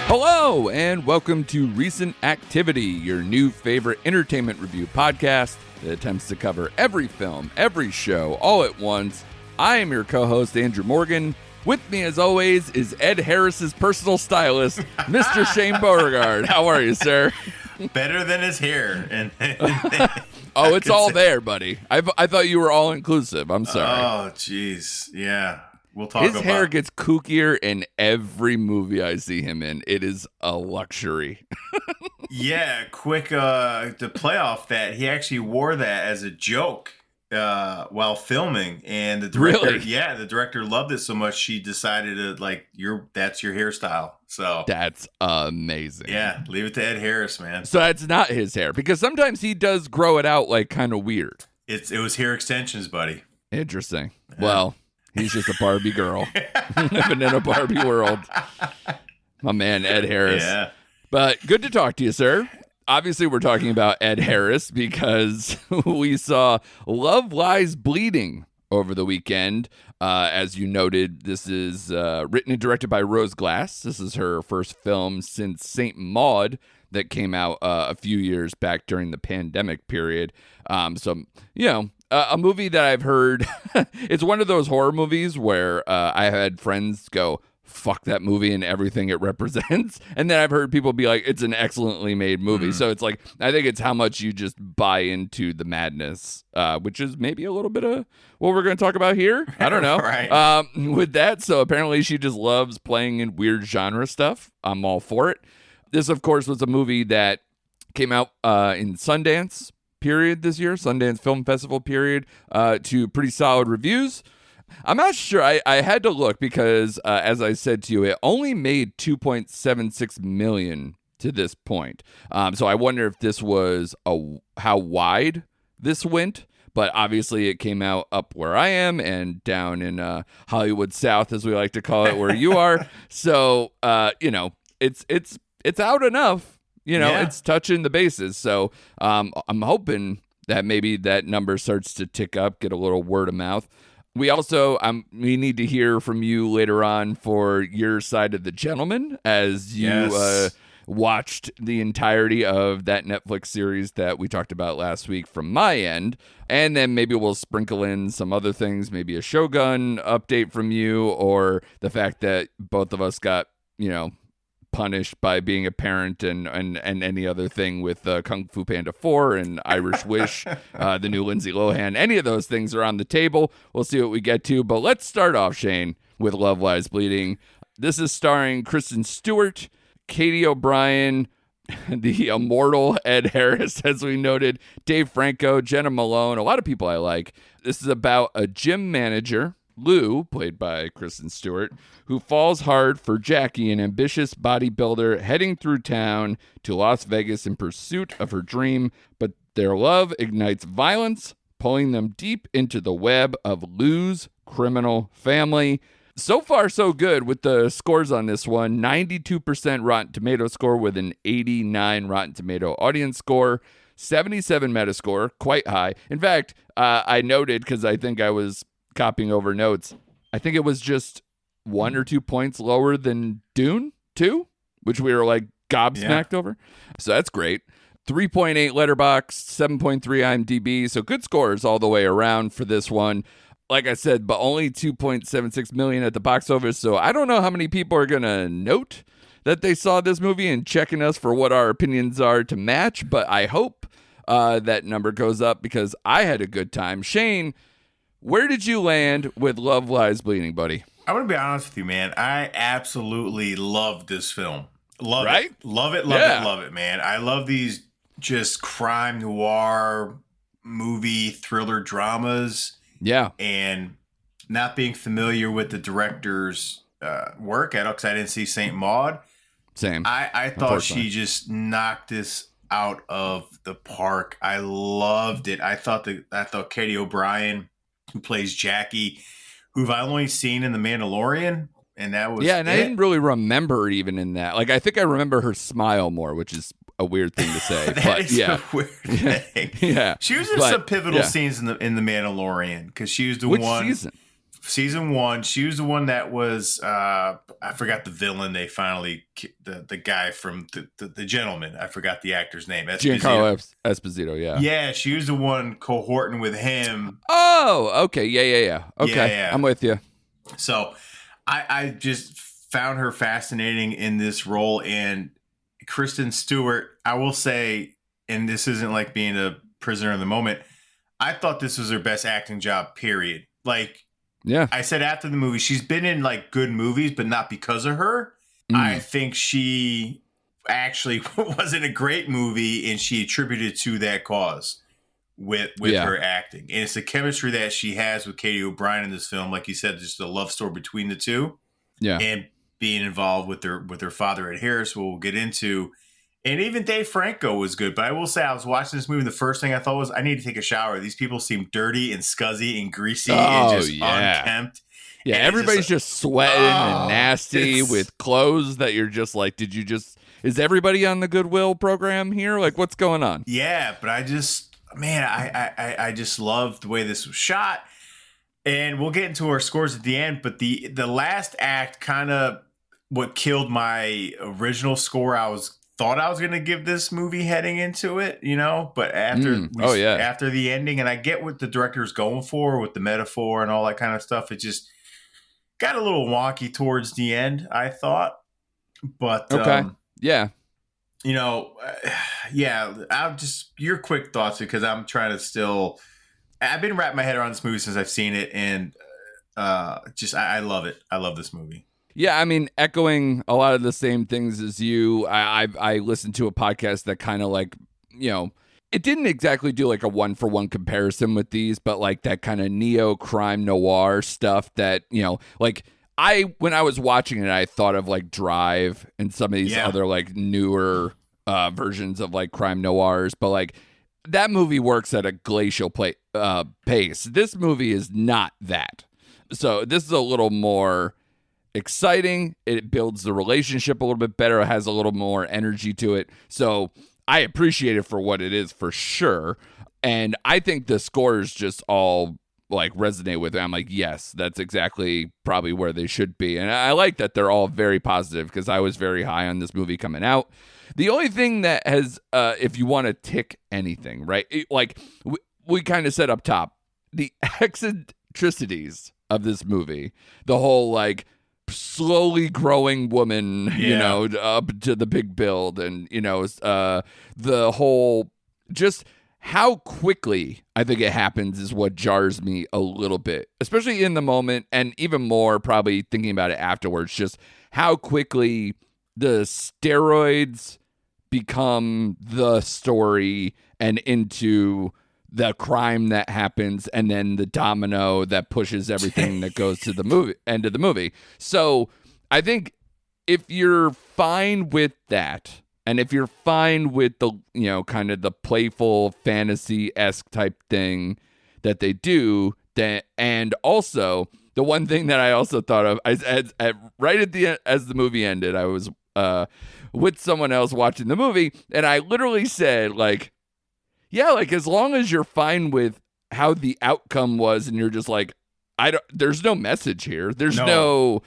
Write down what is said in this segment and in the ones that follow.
Hello, and welcome to Recent Activity, your new favorite entertainment review podcast that attempts to cover every film, every show, all at once. I am your co-host, Andrew Morgan. With me, as always, is Ed Harris's personal stylist, Mr. Shane Beauregard. How are you, sir? Better than his hair. Oh, it's all there, buddy. I thought you were all-inclusive. I'm sorry. Oh, jeez. Yeah. We'll talk His hair gets kookier in every movie I see him in. It is a luxury. Yeah, quick to play off that, he actually wore that as a joke while filming, and the director, Really? yeah, the director loved it so much she decided to that's your hairstyle. So That's amazing. yeah, leave it to Ed Harris, man. So that's not his hair, because sometimes he does grow it out like kind of weird. It was hair extensions, buddy. Interesting. Well, he's just a Barbie girl living in a Barbie world. My man, Ed Harris. Yeah. But good to talk to you, sir. Obviously, we're talking about Ed Harris because we saw Love Lies Bleeding over the weekend. As you noted, this is written and directed by Rose Glass. This is her first film since Saint Maud that came out a few years back during the pandemic period. A movie that I've heard, it's one of those horror movies where I had friends go, fuck that movie and everything it represents. And then I've heard people be like, it's an excellently made movie. So it's like, I think it's how much you just buy into the madness, which is maybe a little bit of what we're going to talk about here. I don't know. Right. With that, so apparently she just loves playing in weird genre stuff. I'm all for it. This, of course, was a movie that came out in Sundance period this year, Sundance Film Festival period, to pretty solid reviews. I'm not sure. I had to look because, as I said to you, it only made $2.76 million to this point. So I wonder if this was how wide this went. But obviously, it came out up where I am and down in Hollywood South, as we like to call it, where you are. So it's out enough. It's touching the bases. So I'm hoping that maybe that number starts to tick up, get a little word of mouth. We also, we need to hear from you later on for your side of the gentleman as you watched the entirety of that Netflix series that we talked about last week from my end. And then maybe we'll sprinkle in some other things, maybe a Shogun update from you, or the fact that both of us got, punished by being a parent and any other thing with Kung Fu Panda 4 and Irish Wish, the new Lindsay Lohan. Any of those things are on the table. We'll see what we get to. But let's start off, Shane, with Love Lies Bleeding. This is starring Kristen Stewart, Katie O'Brien, the immortal Ed Harris, as we noted, Dave Franco, Jenna Malone, a lot of people I like. This is about a gym manager, Lou, played by Kristen Stewart, who falls hard for Jackie, an ambitious bodybuilder heading through town to Las Vegas in pursuit of her dream, but their love ignites violence, pulling them deep into the web of Lou's criminal family. So far, so good with the scores on this one. 92% Rotten Tomato score with an 89 Rotten Tomato audience score. 77 Metascore, quite high. In fact, I noted, because I think I was copying over notes, I think it was just 1 or 2 points lower than Dune 2, which we were like gobsmacked over. So that's great. 3.8 Letterboxd, 7.3 IMDb. So good scores all the way around for this one. Like I said, but only 2.76 million at the box office. So I don't know how many people are going to note that they saw this movie and checking us for what our opinions are to match. But I hope that number goes up because I had a good time. Shane, where did you land with Love Lies Bleeding, buddy? I'm going to be honest with you, man. I absolutely love this film. Love right? it. Love it, love it, man. I love these just crime noir movie thriller dramas. Yeah. And not being familiar with the director's work at all, because I didn't see Saint Maud. Same. I thought she just knocked this out of the park. I loved it. I thought Katie O'Brien, who plays Jackie, who I've only seen in The Mandalorian, and that was I didn't really remember her even in that. Like, I think I remember her smile more, which is a weird thing to say. That is a weird thing. Yeah. She was in some pivotal scenes in the Mandalorian, because she was the Which one. Season? season 1. She was the one that was I forgot the villain. They finally the guy from the gentleman. I forgot the actor's name. Giancarlo Esposito. Yeah. Yeah, she was the one cohorting with him. Oh, okay. Yeah. Okay, Yeah. I'm with you. So I just found her fascinating in this role. And Kristen Stewart, I will say, and this isn't like being a prisoner in the moment, I thought this was her best acting job, period. Like, yeah, I said after the movie, she's been in like good movies, but not because of her. I think she actually was in a great movie, and she attributed to that cause with her acting. And it's the chemistry that she has with Katie O'Brien in this film. Like you said, just the love story between the two. Yeah. And being involved with her father Ed Harris, we'll get into. And even Dave Franco was good. But I will say, I was watching this movie, and the first thing I thought was, I need to take a shower. These people seem dirty and scuzzy and greasy and just unkempt. Yeah, and everybody's just sweating and nasty with clothes that you're just like, is everybody on the Goodwill program here? Like, what's going on? Yeah, but I just love the way this was shot. And we'll get into our scores at the end. But the last act kind of what killed my original score. Thought I was going to give this movie heading into it, but after the ending, and I get what the director's going for with the metaphor and all that kind of stuff, it just got a little wonky towards the end, I thought. But I'll just your quick thoughts, because I'm trying to I've been wrapping my head around this movie since I've seen it, and I love it. I love this movie. Yeah, I mean, echoing a lot of the same things as you, I listened to a podcast that kind of like, it didn't exactly do like a 1-for-1 comparison with these, but like that kind of neo-crime noir stuff that, like when I was watching it, I thought of like Drive and some of these other like newer versions of like crime noirs, but like that movie works at a glacial pace. This movie is not that. So this is a little more exciting. It builds the relationship a little bit better. It has a little more energy to it. So I appreciate it for what it is, for sure. And I think the scores just all like resonate with it. I'm like, yes, that's exactly probably where they should be. And I like that they're all very positive, because I was very high on this movie coming out. The only thing that has, if you want to tick anything, right? Like we kind of said up top, the eccentricities of this movie, the whole like slowly growing woman, up to the big build, and the whole just how quickly I think it happens is what jars me a little bit, especially in the moment, and even more probably thinking about it afterwards. Just how quickly the steroids become the story and into the crime that happens, and then the domino that pushes everything that goes to the end of the movie. So I think if you're fine with that, and if you're fine with the, kind of the playful fantasy-esque type thing that they do, and also the one thing that I also thought of, right at the end, as the movie ended, I was with someone else watching the movie, and I literally said, like, yeah, like as long as you're fine with how the outcome was, and you're just like, there's no message here. There's no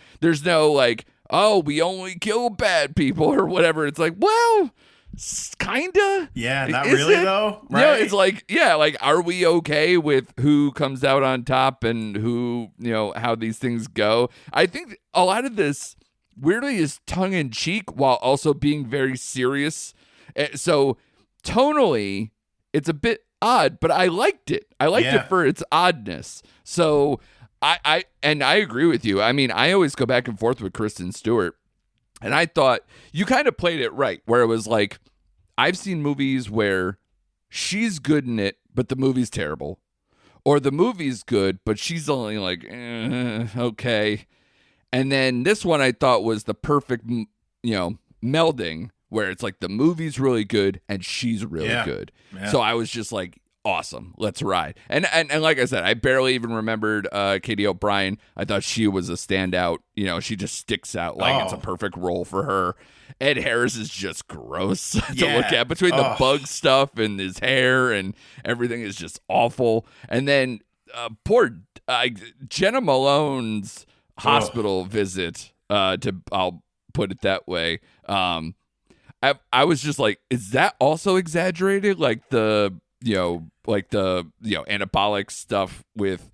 like, oh, we only kill bad people or whatever. It's like, well, kinda. Yeah, not really though. Right? Yeah, it's like, yeah, like, are we okay with who comes out on top and who, how these things go? I think a lot of this weirdly is tongue in cheek while also being very serious. So tonally, it's a bit odd, but I liked it. I liked it for its oddness. So I agree with you. I mean, I always go back and forth with Kristen Stewart, and I thought you kind of played it right, where it was like, I've seen movies where she's good in it, but the movie's terrible, or the movie's good, but she's only like, okay. And then this one I thought was the perfect, melding, where it's like the movie's really good and she's really good. Yeah. So I was just like, awesome, let's ride. And like I said, I barely even remembered Katie O'Brien. I thought she was a standout. She just sticks out like it's a perfect role for her. Ed Harris is just gross to look at, between the bug stuff and his hair and everything is just awful. And then poor Jenna Malone's hospital visit. I'll put it that way. I was just like, is that also exaggerated? Like the anabolic stuff with,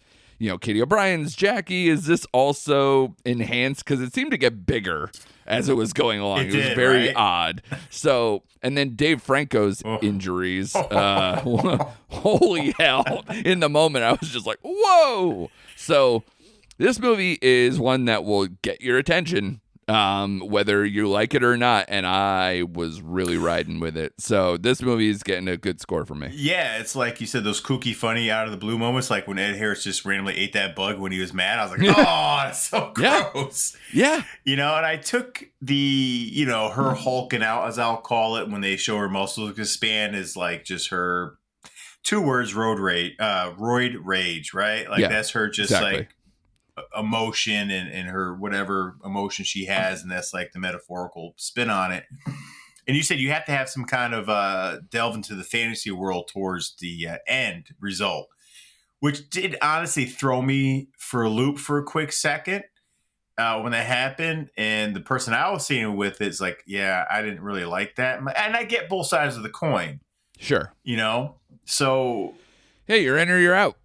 Katie O'Brien's Jackie. Is this also enhanced? Because it seemed to get bigger as it was going along. It was very odd. So, and then Dave Franco's injuries. Holy hell. In the moment, I was just like, whoa. So this movie is one that will get your attention, whether you like it or not, and I was really riding with it. So this movie is getting a good score for me. Yeah, it's like you said, those kooky, funny, out of the blue moments, like when Ed Harris just randomly ate that bug when he was mad. I was like, oh, that's so gross. Yeah. And I took the, her hulking out, as I'll call it, when they show her muscles expand, is like just her 2 words, roid rage, right? Like that's her just like emotion and her whatever emotion she has, and that's like the metaphorical spin on it. And you said you have to have some kind of delve into the fantasy world towards the end result, which did honestly throw me for a loop for a quick second when that happened. And the person I was seeing it with is like, yeah, I didn't really like that. And I get both sides of the coin. Sure. So hey, you're in or you're out.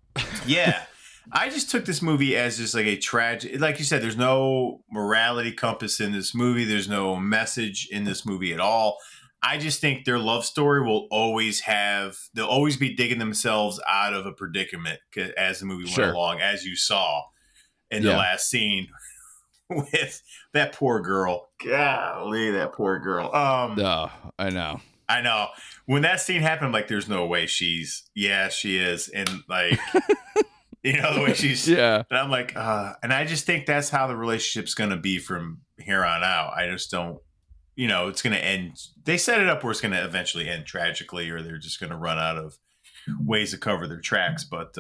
Yeah. I just took this movie as just like a tragic, like you said, there's no morality compass in this movie. There's no message in this movie at all. I just think their love story will always they'll always be digging themselves out of a predicament as the movie went along, as you saw in the last scene with that poor girl. Golly, that poor girl. I know. When that scene happened, I'm like, there's no way she is. And like... the way she's, and I'm like, and I just think that's how the relationship's going to be from here on out. I just don't, it's going to end. They set it up where it's going to eventually end tragically, or they're just going to run out of ways to cover their tracks. But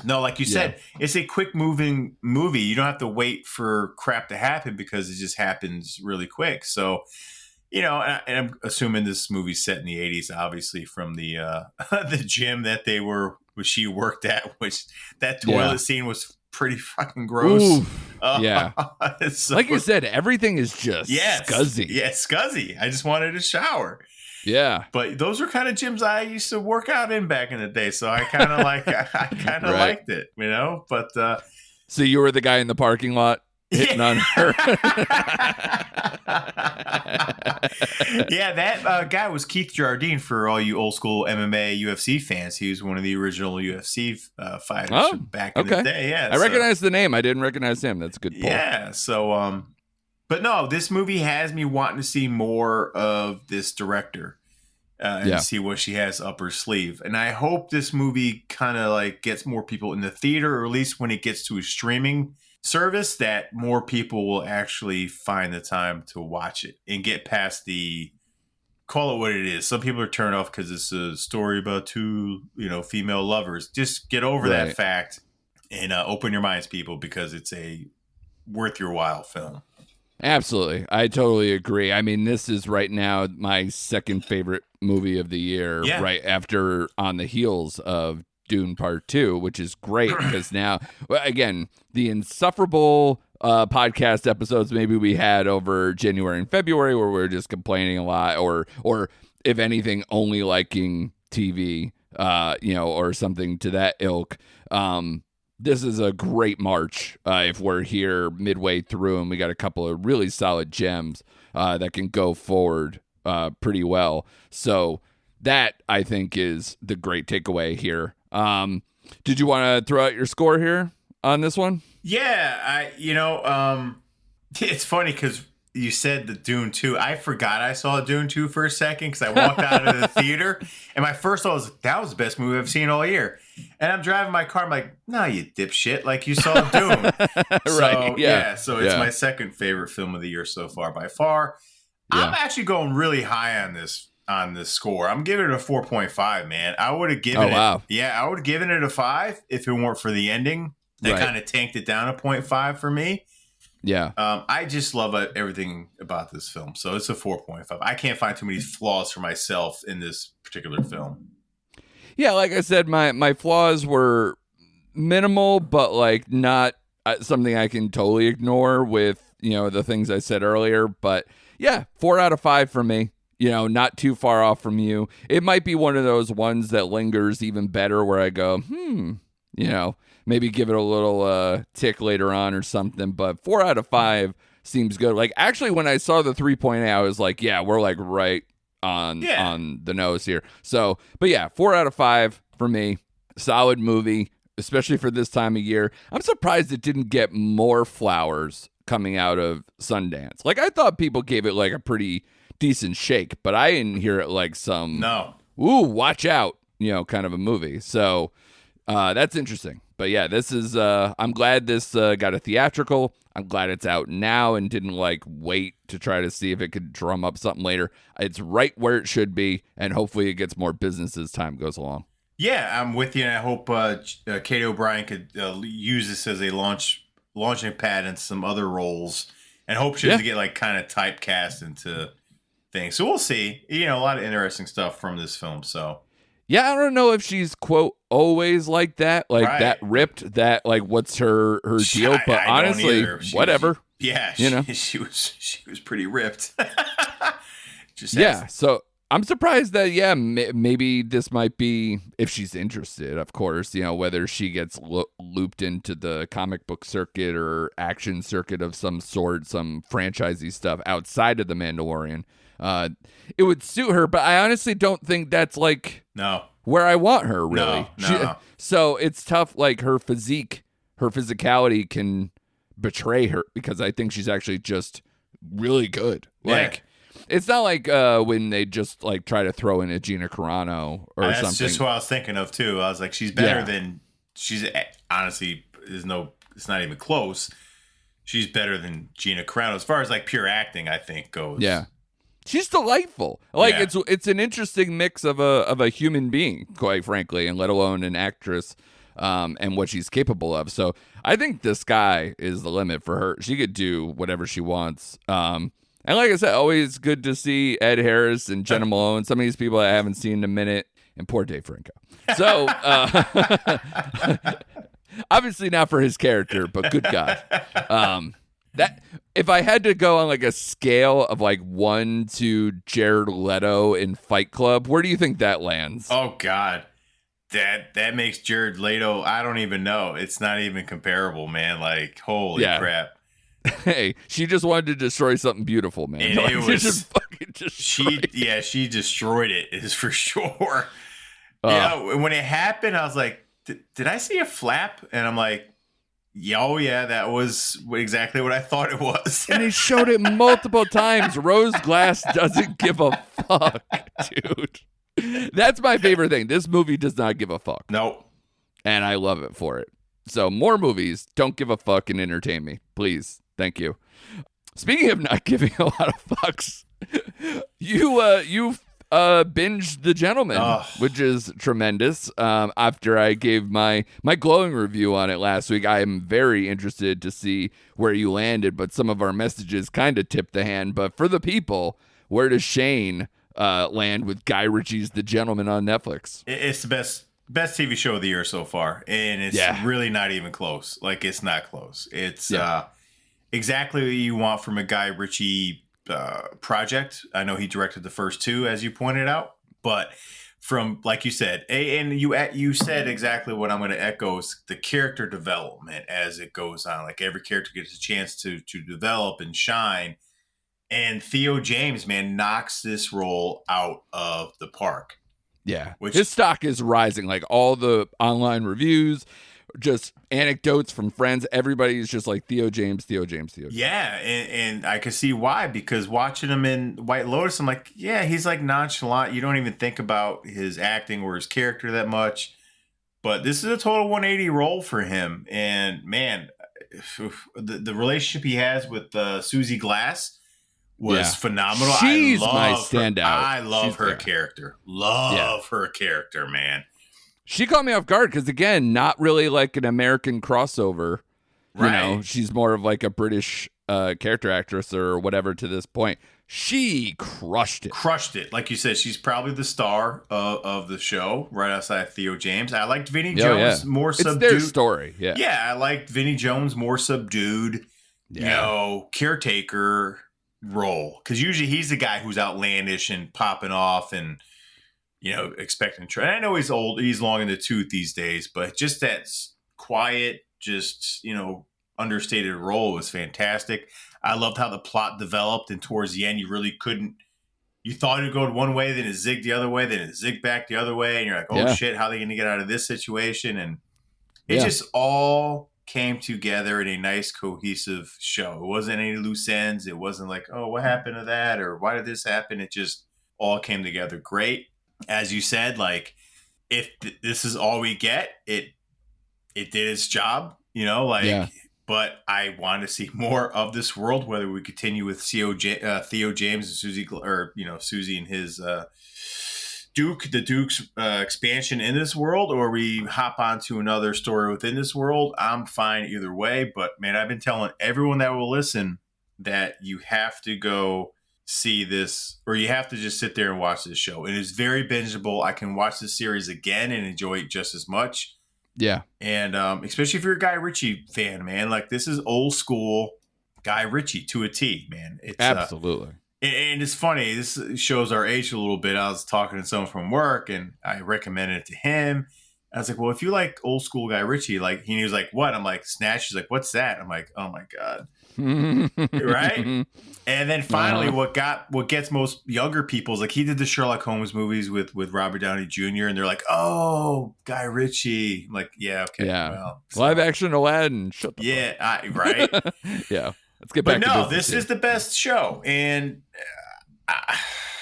no, like you said, it's a quick moving movie. You don't have to wait for crap to happen because it just happens really quick. So, and I'm assuming this movie's set in the 80s, obviously, from the the gym that she worked at, which that toilet scene was pretty fucking gross. So, like you said, everything is just scuzzy. Yeah, scuzzy. I just wanted a shower. Yeah. But those are kind of gyms I used to work out in back in the day, so I kind of liked it, But so you were the guy in the parking lot hitting on her. That guy was Keith Jardine, for all you old school MMA UFC fans. He was one of the original UFC fighters back in the day. Yeah, I recognize the name. I didn't recognize him. That's a good pull. Yeah. So, but no, this movie has me wanting to see more of this director and see what she has up her sleeve. And I hope this movie kind of like gets more people in the theater, or at least when it gets to a streaming service, that more people will actually find the time to watch it and get past call it what it is. Some people are turned off because it's a story about 2, female lovers. Just get over that fact and open your minds, people, because it's a worth your while film. Absolutely. I totally agree. I mean, this is right now my second favorite movie of the year, right after on the heels of Dune Part 2, which is great because now, again, the insufferable podcast episodes maybe we had over January and February where we were just complaining a lot, or if anything, only liking TV, or something to that ilk. This is a great March if we're here midway through and we got a couple of really solid gems that can go forward pretty well. So that, I think, is the great takeaway here. Did you want to throw out your score here on this one? Yeah, it's funny because you said the Dune 2. I forgot I saw Dune 2 for a second because I walked out of the theater, and my first thought was, that was the best movie I've seen all year. And I'm driving my car, I'm like, no, you dipshit, like you saw Dune. Right, so it's my second favorite film of the year so far by far. I'm actually going really high on this score. I'm giving it a 4.5, man. I would have given I would have given it a 5 if it weren't for the ending. That kind of tanked it down a 0.5 for me. Yeah. I just love everything about this film. So it's a 4.5. I can't find too many flaws for myself in this particular film. Yeah, like I said, my flaws were minimal, but like not something I can totally ignore with, the things I said earlier. But yeah, 4 out of 5 for me. Not too far off from you. It might be one of those ones that lingers even better where I go, maybe give it a little tick later on or something. But 4 out of 5 seems good. Like, actually, when I saw the 3.8, I was like, yeah, we're like right on the nose here. So, but yeah, 4 out of 5 for me. Solid movie, especially for this time of year. I'm surprised it didn't get more flowers coming out of Sundance. Like, I thought people gave it like a pretty decent shake, but I didn't hear it like some watch out, kind of a movie. So that's interesting. But yeah, this is I'm glad this got a theatrical. I'm glad it's out now and didn't like wait to try to see if it could drum up something later. It's right where it should be, and hopefully it gets more business as time goes along. Yeah, I'm with you, and I hope Katie O'Brien could use this as a launching pad in some other roles, and hope she doesn't get like kind of typecast into things. So we'll see. A lot of interesting stuff from this film. So yeah, I don't know if she's quote always like that, like that ripped. That like what's her deal? But I honestly, whatever. She was pretty ripped. So I'm surprised that maybe this might be, if she's interested, of course, whether she gets looped into the comic book circuit or action circuit of some sort, some franchisey stuff outside of The Mandalorian. It would suit her, but I honestly don't think that's like where I want her, really. No. So it's tough. Like her physicality can betray her because I think she's actually just really good. Like, it's not like when they just like try to throw in a Gina Carano or something. That's just what I was thinking of too. I was like, she's better than honestly. It's not even close. She's better than Gina Carano as far as like pure acting, I think goes. Yeah. She's delightful. Like it's an interesting mix of a human being, quite frankly, and let alone an actress, and what she's capable of. So I think the sky is the limit for her. She could do whatever she wants. And like I said, always good to see Ed Harris and Jenna Malone. Some of these people I haven't seen in a minute, and poor Dave Franco. So obviously not for his character, but good God. That if I had to go on like a scale of like 1 to Jared Leto in Fight Club, where do you think that lands? Oh God, that makes Jared Leto. I don't even know. It's not even comparable, man. Like holy crap. Hey, she just wanted to destroy something beautiful, man. And like, it was just fucking destroyed she destroyed it, is for sure. When it happened, I was like, did I see a flap? And I'm like, that was exactly what I thought it was. And he showed it multiple times. Rose Glass doesn't give a fuck, dude. That's my favorite thing. This movie does not give a fuck. Nope. And I love it for it. So more movies, don't give a fuck and entertain me, please. Thank you. Speaking of not giving a lot of fucks, you binged The Gentleman, which is tremendous. After I gave my glowing review on it last week, I am very interested to see where you landed, but some of our messages kind of tipped the hand. But for the people, where does Shane land with Guy Ritchie's The Gentleman on Netflix? It's the best TV show of the year so far, and it's really not even close. Like, it's not close. It's exactly what you want from a Guy Ritchie project. I know he directed the first 2, as you pointed out, but from, like you said, and you said exactly what I'm going to echo, is the character development as it goes on. Like, every character gets a chance to develop and shine. And Theo James, man, knocks this role out of the park. Yeah, his stock is rising. Like, all the online reviews, just anecdotes from friends, everybody's just like, Theo James. Yeah, and I can see why, because watching him in White Lotus, I'm like, yeah, he's like nonchalant. You don't even think about his acting or his character that much. But this is a total 180 role for him. And man, the relationship he has with Susie Glass was phenomenal. She's my standout. I love her character. Love her character, man. She caught me off guard because, again, not really like an American crossover. You know, she's more of like a British character actress or whatever to this point. she crushed it. Like you said, she's probably the star of the show, right outside Theo James. I liked Vinnie Jones more subdued. It's their story. Yeah, I liked Vinnie Jones more subdued, caretaker role. Because usually he's the guy who's outlandish and popping off and, expecting to. I know he's old. He's long in the tooth these days, but just that quiet, just, understated role was fantastic. I loved how the plot developed, and towards the end, you really couldn't. You thought it would go one way, then it zigged the other way, then it zigged back the other way, and you're like, "Oh shit, how are they going to get out of this situation?" And it just all came together in a nice, cohesive show. It wasn't any loose ends. It wasn't like, "Oh, what happened to that?" or "Why did this happen?" It just all came together great. As you said, like if this is all we get, it did its job. But I want to see more of this world, whether we continue with Theo James and Susie, or, Susie and his the Duke's expansion in this world, or we hop onto another story within this world. I'm fine either way. But, man, I've been telling everyone that will listen that you have to go see this, or you have to just sit there and watch this show. It is very bingeable. I can watch this series again and enjoy it just as much. Yeah. And especially if you're a Guy Ritchie fan, man, like this is old school Guy Ritchie to a T, man. It's absolutely. And it's funny. This shows our age a little bit. I was talking to someone from work and I recommended it to him. I was like, well, if you like old school Guy Ritchie, like he was like, what? I'm like, Snatch. He's like, what's that? I'm like, oh my God. Right. And then finally what gets most younger people is like he did the Sherlock Holmes movies with Robert Downey Jr. and they're like, oh, Guy Ritchie. I'm like, yeah, okay. Yeah. Well, live action Aladdin. Shut the fuck. Right. Yeah. Let's get back to business. This is the best show. And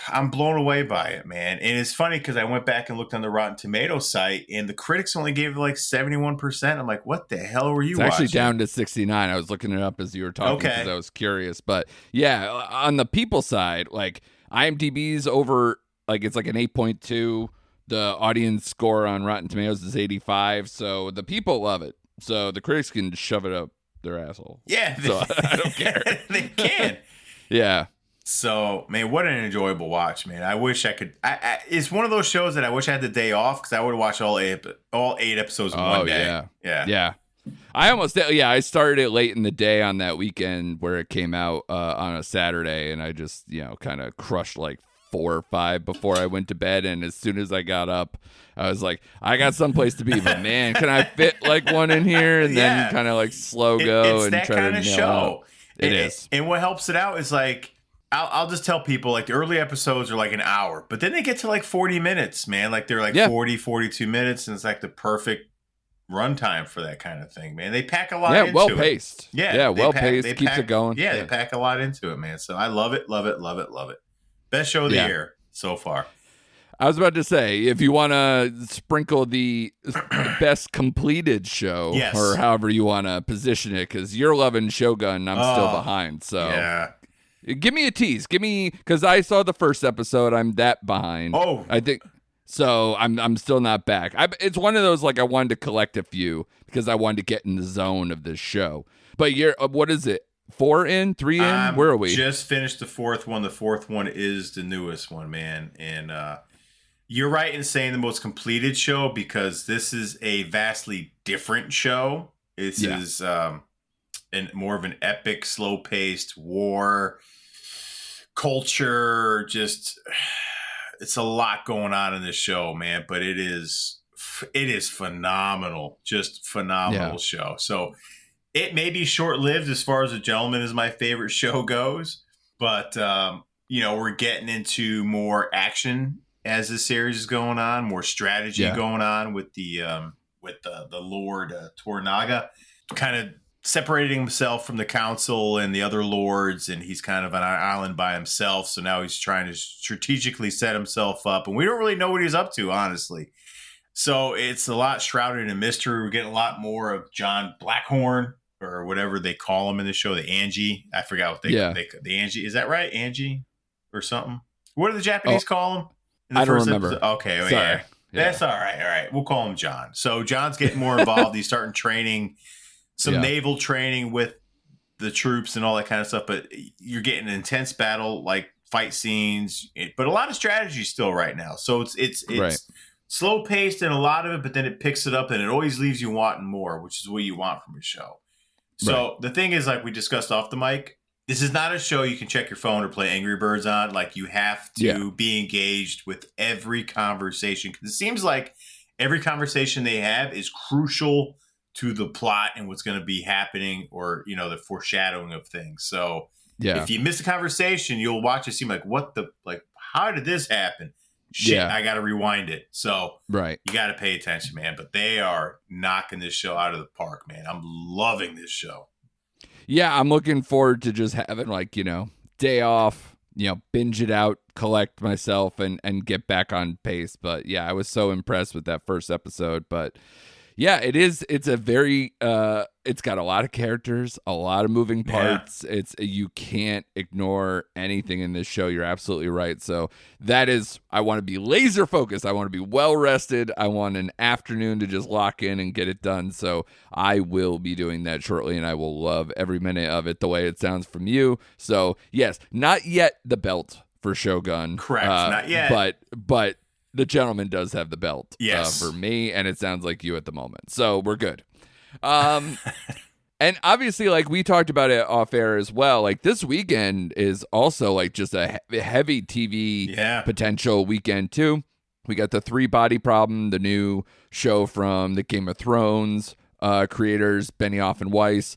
I'm blown away by it, man. And it's funny because I went back and looked on the Rotten Tomatoes site, and the critics only gave it like 71%. I'm like, what the hell were you watching? It's actually down to 69. I was looking it up as you were talking because I was curious. But yeah, on the people side, like IMDb's over, like it's like an 8.2. The audience score on Rotten Tomatoes is 85. So the people love it. So the critics can just shove it up their asshole. Yeah. So I don't care. They can. Yeah. So, man, what an enjoyable watch, man. I wish I could. It's one of those shows that I wish I had the day off because I would watch all eight episodes in one day. Yeah. I started it late in the day on that weekend where it came out on a Saturday, and I just, kind of crushed like 4 or 5 before I went to bed. And as soon as I got up, I was like, I got someplace to be, but man, can I fit like one in here? And then kind of like slow go it's and that try kind to of nail show. It is. And what helps it out is like, I'll just tell people like the early episodes are like an hour, but then they get to like 40 minutes, man. Like they're like 40, 42 minutes. And it's like the perfect runtime for that kind of thing, man. They pack a lot into it. Well paced. Yeah. Well paced. Keeps it going. Yeah, they pack a lot into it, man. So I love it. Best show of the year so far. I was about to say, if you want to sprinkle the best completed show, or however you want to position it, because you're loving Shogun, I'm still behind. So yeah. Give me a tease. Because I saw the first episode. I'm that behind. Oh, I think so. I'm still not back. It's one of those like I wanted to collect a few because I wanted to get in the zone of this show. But what is it? 4 in, 3 in? Where are we? Just finished the 4th one. The 4th one is the newest one, man. And you're right in saying the most completed show because this is a vastly different show. This is more of an epic, slow-paced war culture. Just it's a lot going on in this show, man. But it is phenomenal, just phenomenal show. So it may be short-lived as far as The Gentleman is my favorite show goes, but we're getting into more action as the series is going on, more strategy going on with the Lord Tornaga, kind of separating himself from the council and the other lords, and he's kind of on an island by himself. So now he's trying to strategically set himself up, and we don't really know what he's up to, honestly. So it's a lot shrouded in mystery. We're getting a lot more of John Blackhorn, or whatever they call him in the show, the Angie. I forgot what the Angie. Is that right? Angie or something? What do the Japanese call him? I don't remember. Episode? Okay. Well, yeah. That's all right. All right. We'll call him John. So John's getting more involved. He's starting training, some naval training with the troops and all that kind of stuff, but you're getting an intense battle, like fight scenes, but a lot of strategy still right now. So it's Right. slow paced in a lot of it, but then it picks it up and it always leaves you wanting more, which is what you want from a show. Right. So the thing is, like we discussed off the mic, this is not a show you can check your phone or play Angry Birds on. Like you have Yeah. to be engaged with every conversation, because it seems like every conversation they have is crucial to the plot and what's going to be happening, or the foreshadowing of things. So Yeah. if you miss a conversation, you'll watch it seem like, how did this happen? Shit, Yeah. I got to rewind it. So Right. you got to pay attention, man. But they are knocking this show out of the park, man. I'm loving this show. Yeah, I'm looking forward to just having day off, binge it out, collect myself and get back on pace. But yeah, I was so impressed with that first episode. But yeah, it's a very it's got a lot of characters, a lot of moving parts. Yeah. You can't ignore anything in this show. You're absolutely right. So I want to be laser focused. I want to be well rested. I want an afternoon to just lock in and get it done. So I will be doing that shortly, and I will love every minute of it the way it sounds from you. So yes, not yet the belt for Shogun. Correct, not yet. But the gentleman does have the belt yes. For me, and it sounds like you at the moment. So we're good. And obviously, like we talked about it off air as well, like this weekend is also like just a heavy TV potential weekend too. We got the 3 Body Problem, the new show from the Game of Thrones creators, Benioff and Weiss,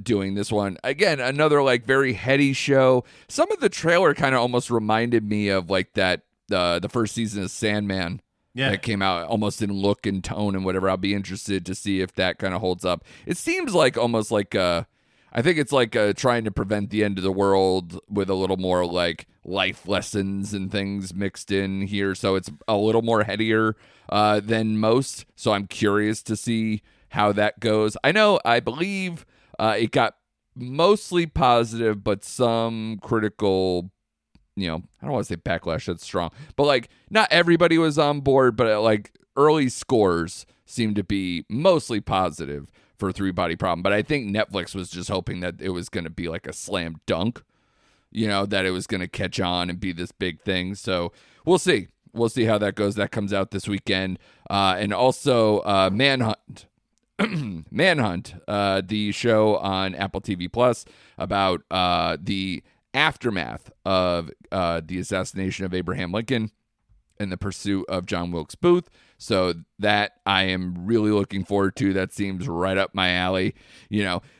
doing this one. Again, another like very heady show. Some of the trailer kind of almost reminded me of like that the first season of Sandman that came out, almost in look and tone and whatever. I'll be interested to see if that kind of holds up. It seems like almost like I think it's like trying to prevent the end of the world with a little more like life lessons and things mixed in here. So it's a little more headier than most. So I'm curious to see how that goes. I believe it got mostly positive, but some critical, I don't want to say backlash, that's strong, but like not everybody was on board, but like early scores seemed to be mostly positive for 3 Body Problem. But I think Netflix was just hoping that it was going to be like a slam dunk, that it was going to catch on and be this big thing. So we'll see. We'll see how that goes. That comes out this weekend. And also Manhunt. Manhunt, the show on Apple TV Plus about the aftermath of the assassination of Abraham Lincoln and the pursuit of John Wilkes Booth. So that I am really looking forward to. That seems right up my alley.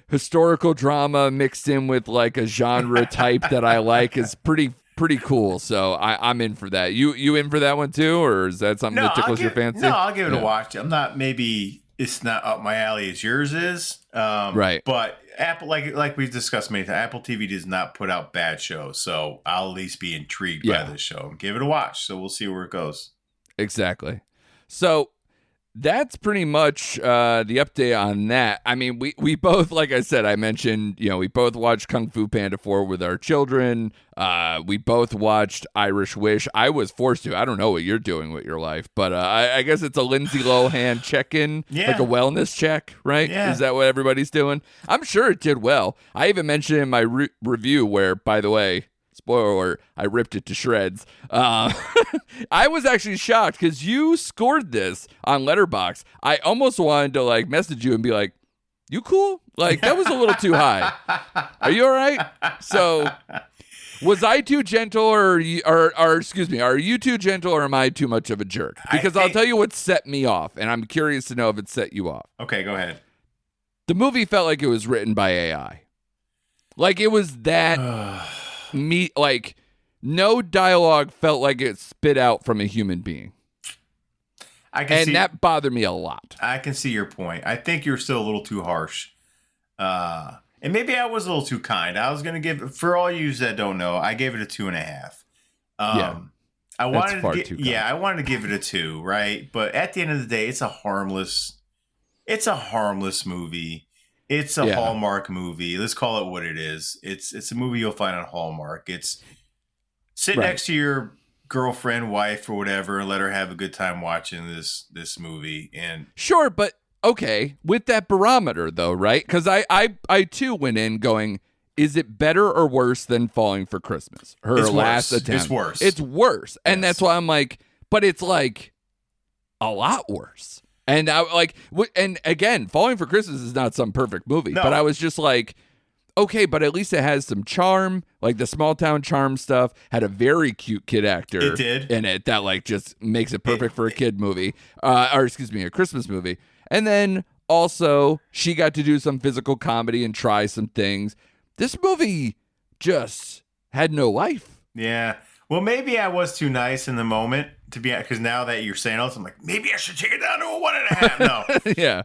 Historical drama mixed in with like a genre type that I like is pretty cool. So I'm in for that. You in for that one too, or is that something that tickles your fancy? No, I'll give it a watch. I'm not, maybe it's not up my alley as yours is. Right. But Apple, like we've discussed many times, Apple TV does not put out bad shows. So I'll at least be intrigued by this show and give it a watch. So we'll see where it goes. Exactly. So that's pretty much the update on that. I mean, we both, like I said, I mentioned, we both watched Kung Fu Panda 4 with our children. We both watched Irish Wish. I was forced to. I don't know what you're doing with your life, but I guess it's a Lindsay Lohan check-in, like a wellness check, right? Yeah. Is that what everybody's doing? I'm sure it did well. I even mentioned in my review where, by the way, spoiler alert, I ripped it to shreds. I was actually shocked because you scored this on Letterboxd. I almost wanted to like message you and be like, "You cool? Like that was a little too high. Are you all right?" So, was I too gentle, or excuse me, are you too gentle, or am I too much of a jerk? Because I'll tell you what set me off, and I'm curious to know if it set you off. Okay, go ahead. The movie felt like it was written by AI. Like it was that. Like no dialogue felt like it spit out from a human being. That bothered me a lot. I can see your point. I think you're still a little too harsh. And maybe I was a little too kind. I was going to give, for all you that don't know, I gave it a 2.5. I wanted to give it a 2, right? But at the end of the day, it's a harmless movie. It's a Hallmark movie. Let's call it what it is. It's a movie you'll find on Hallmark. It's sit next to your girlfriend, wife, or whatever, and let her have a good time watching this movie. And sure, but okay, with that barometer though, right? Because I too went in going, is it better or worse than Falling for Christmas? Her It's last worse. attempt. It's worse. It's worse. And Yes. that's why I'm like, but it's like a lot worse. And I like, and again, Falling for Christmas is not some perfect movie, No. but I was just like, okay, but at least it has some charm. Like the small town charm stuff had a very cute kid actor It did. in it that like just makes it perfect for a kid movie, or excuse me, a Christmas movie. And then also she got to do some physical comedy and try some things. This movie just had no life. Yeah. Well, maybe I was too nice in the moment to be, because now that you're saying all this, I'm like, maybe I should take it down to a 1.5. No. Yeah.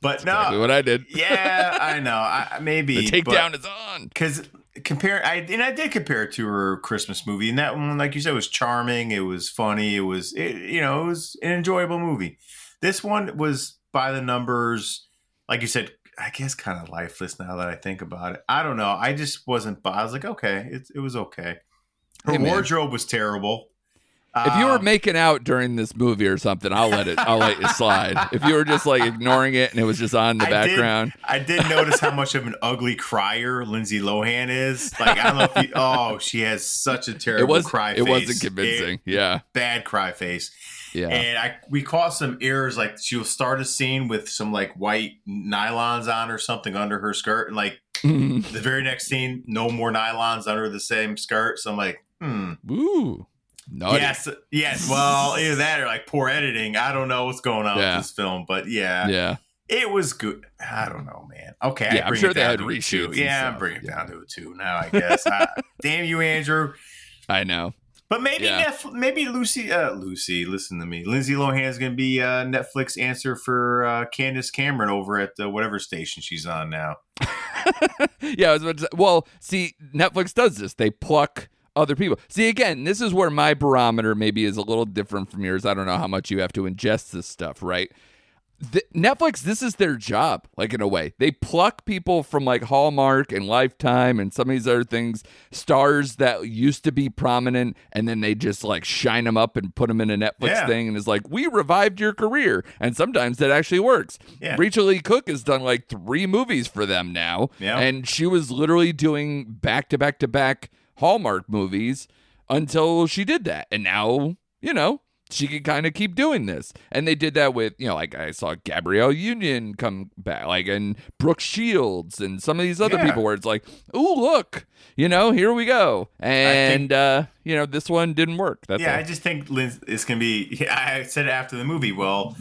But Exactly no. what I did. Yeah, I know. Maybe. The takedown is on. Because I did compare it to her Christmas movie. And that one, like you said, was charming. It was funny. It was an enjoyable movie. This one was by the numbers, like you said, I guess kind of lifeless now that I think about it. I don't know. I just wasn't. I was like, okay, it was okay. Her wardrobe was terrible. If you were making out during this movie or something, I'll let you slide. If you were just like ignoring it and it was just on the background. I did notice how much of an ugly crier Lindsay Lohan is. Like, I don't know if she has such a terrible cry face. It wasn't convincing. Yeah. Bad cry face. Yeah. And we caught some errors, like she'll start a scene with some like white nylons on or something under her skirt. And like the very next scene, no more nylons under the same skirt. So I'm like, Ooh. Naughty. Yes. Well, either that or like poor editing. I don't know what's going on with this film, but yeah. It was good. I don't know, man. Okay. Yeah, I'm sure they had reshoots. Yeah, I'm bringing it down to a 2 now, I guess. Damn you, Andrew. I know. But maybe maybe Lucy, listen to me. Lindsay Lohan is going to be Netflix answer for Candace Cameron over at whatever station she's on now. Yeah, I was about to say, well, see, Netflix does this. They pluck other people. See, again, this is where my barometer maybe is a little different from yours. I don't know how much you have to ingest this stuff, right? Netflix, this is their job, like in a way. They pluck people from like Hallmark and Lifetime and some of these other things, stars that used to be prominent, and then they just like shine them up and put them in a Netflix thing, and it's like, we revived your career. And sometimes that actually works. Yeah. Rachel Lee Cook has done like 3 movies for them now, and she was literally doing back-to-back-to-back Hallmark movies until she did that. And now, she can kind of keep doing this. And they did that with, like I saw Gabrielle Union come back, like, and Brooke Shields and some of these other people where it's like, ooh, look, here we go. And, this one didn't work. That's all. I just think it's going to be, I said it after the movie, well,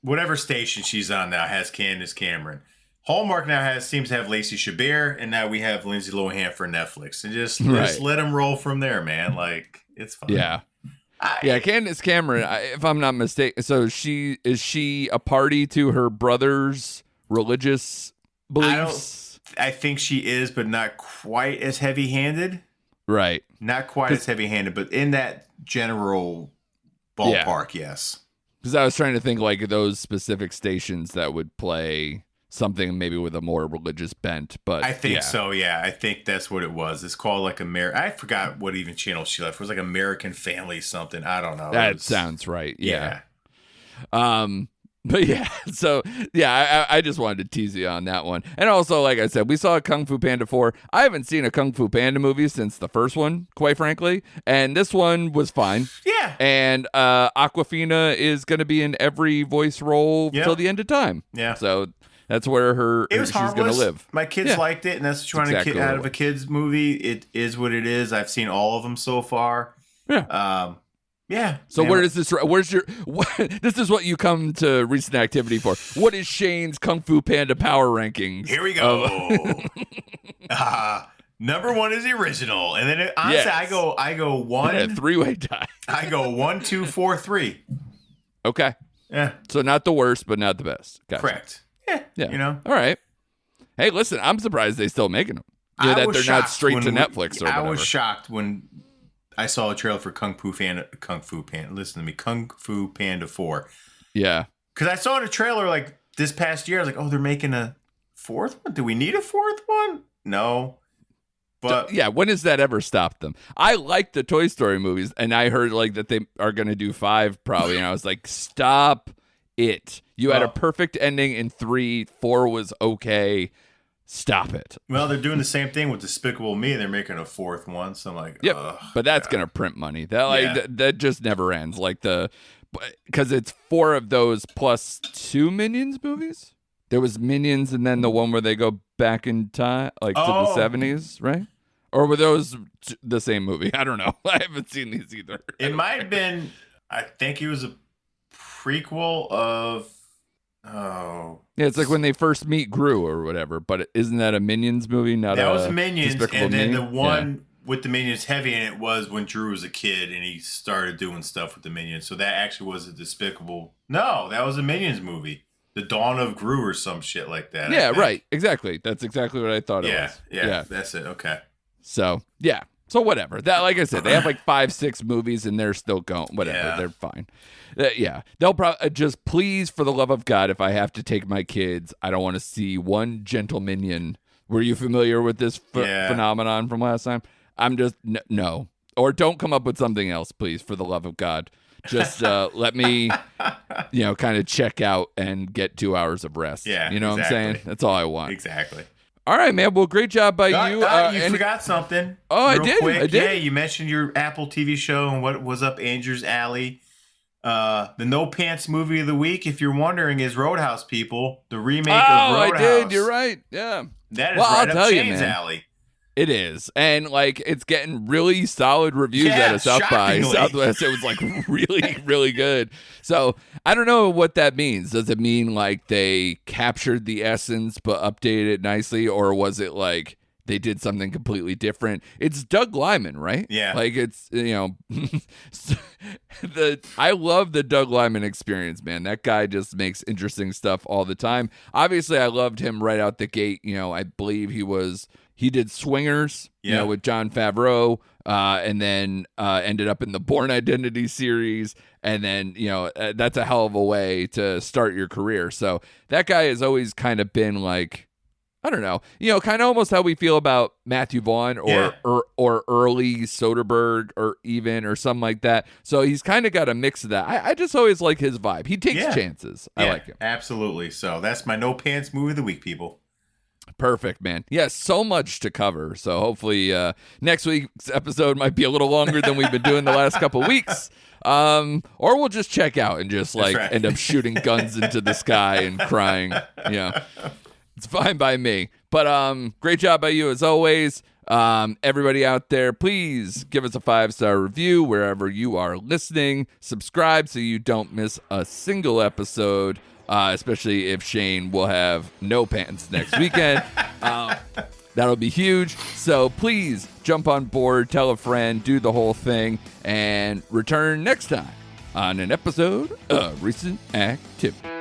whatever station she's on now has Candace Cameron. Hallmark now seems to have Lacey Chabert, and now we have Lindsay Lohan for Netflix. And just let them roll from there, man. Like, it's fine. Yeah. Candace Cameron, if I'm not mistaken, so is she a party to her brother's religious beliefs? I think she is, but not quite as heavy-handed. Right. Not quite as heavy-handed, but in that general ballpark, yes. Because I was trying to think like those specific stations that would play something maybe with a more religious bent, but I think so. Yeah, I think that's what it was. It's called like I forgot what even channel she left. It was like American Family something. I don't know. That sounds right. Yeah. But yeah, so yeah, I just wanted to tease you on that one. And also, like I said, we saw Kung Fu Panda 4. I haven't seen a Kung Fu Panda movie since the first one, quite frankly. And this one was fine. Yeah. And Awkwafina is going to be in every voice role till the end of time. Yeah. So that's where she's going to live. My kids liked it, and that's what you're trying to get out of a kid's movie. It is what it is. I've seen all of them so far. Yeah. So where does this? This is what you come to Recent Activity for. What is Shane's Kung Fu Panda power rankings? Here we go. Number 1 is the original, and then honestly, I go 1. Yeah, 3-way tie. I go 1, 2, 4, 3. Okay. Yeah. So not the worst, but not the best. Gotcha. Correct. Yeah. All right. Hey, listen, I'm surprised they're still making them. That they're not straight to Netflix or whatever. I was shocked when I saw a trailer for Kung Fu Panda. Listen to me, Kung Fu Panda 4. Yeah. Because I saw in a trailer like this past year. I was like, oh, they're making a 4th one. Do we need a 4th one? No. But when has that ever stopped them? I like the Toy Story movies, and I heard like that they are going to do 5 probably, and I was like, stop it. You had a perfect ending in 3. 4 was okay. Stop it. Well, they're doing the same thing with Despicable Me. They're making a 4th one. So I'm like, yep. But that's going to print money. That just never ends. Because it's 4 of those plus 2 Minions movies. There was Minions and then the one where they go back in time, to the 70s, right? Or were those the same movie? I don't know. I haven't seen these either. It might have been, I think it was a prequel of, yeah, it's like when they first meet Gru or whatever, but isn't that a Minions movie? That was Minions, Despicable and then Me? the one with the Minions heavy in it was when Drew was a kid and he started doing stuff with the Minions. So that actually was a Despicable. No, that was a Minions movie. The Dawn of Gru or some shit like that. Yeah, right. Exactly. That's exactly what I thought it was. Yeah, that's it. Okay. So, yeah. So whatever. That, like I said, they have like 5, 6 movies and they're still going. Whatever. They're fine. Yeah. They'll probably just, please, for the love of God, if I have to take my kids, I don't want to see one gentle minion. Were you familiar with this phenomenon from last time? I'm just, no. Or don't come up with something else, please, for the love of God. Just let me, kind of check out and get 2 hours of rest. Yeah. You know what I'm saying? That's all I want. Exactly. All right, man. Well, great job by you. You forgot something. Oh, I did. Quick. I did. Yeah, you mentioned your Apple TV show and what was up Andrew's alley. The No Pants movie of the week, if you're wondering, is Roadhouse, people. The remake of Roadhouse. I did. You're right. Yeah. That is right up Shane's alley. It is. And it's getting really solid reviews out of South by Southwest. It was really, really good. So I don't know what that means. Does it mean they captured the essence but updated it nicely? Or was it they did something completely different? It's Doug Liman, right? Yeah. It's, I love the Doug Liman experience, man. That guy just makes interesting stuff all the time. Obviously, I loved him right out the gate. I believe he did Swingers, with Jon Favreau, and then ended up in the Bourne Identity series. And then, that's a hell of a way to start your career. So that guy has always kind of been I don't know, kind of almost how we feel about Matthew Vaughn or early Soderbergh or something like that. So he's kind of got a mix of that. I just always like his vibe. He takes chances. I like him. Absolutely. So that's my No Pants movie of the week, people. Perfect, man. Yes, so much to cover. So hopefully next week's episode might be a little longer than we've been doing the last couple of weeks. Or we'll just check out and just end up shooting guns into the sky and crying. Yeah. It's fine by me. But great job by you as always. Everybody out there, please give us a 5-star review wherever you are listening. Subscribe so you don't miss a single episode. Especially if Shane will have no pants next weekend. That'll be huge. So please jump on board, tell a friend, do the whole thing, and return next time on an episode of Recent Activity.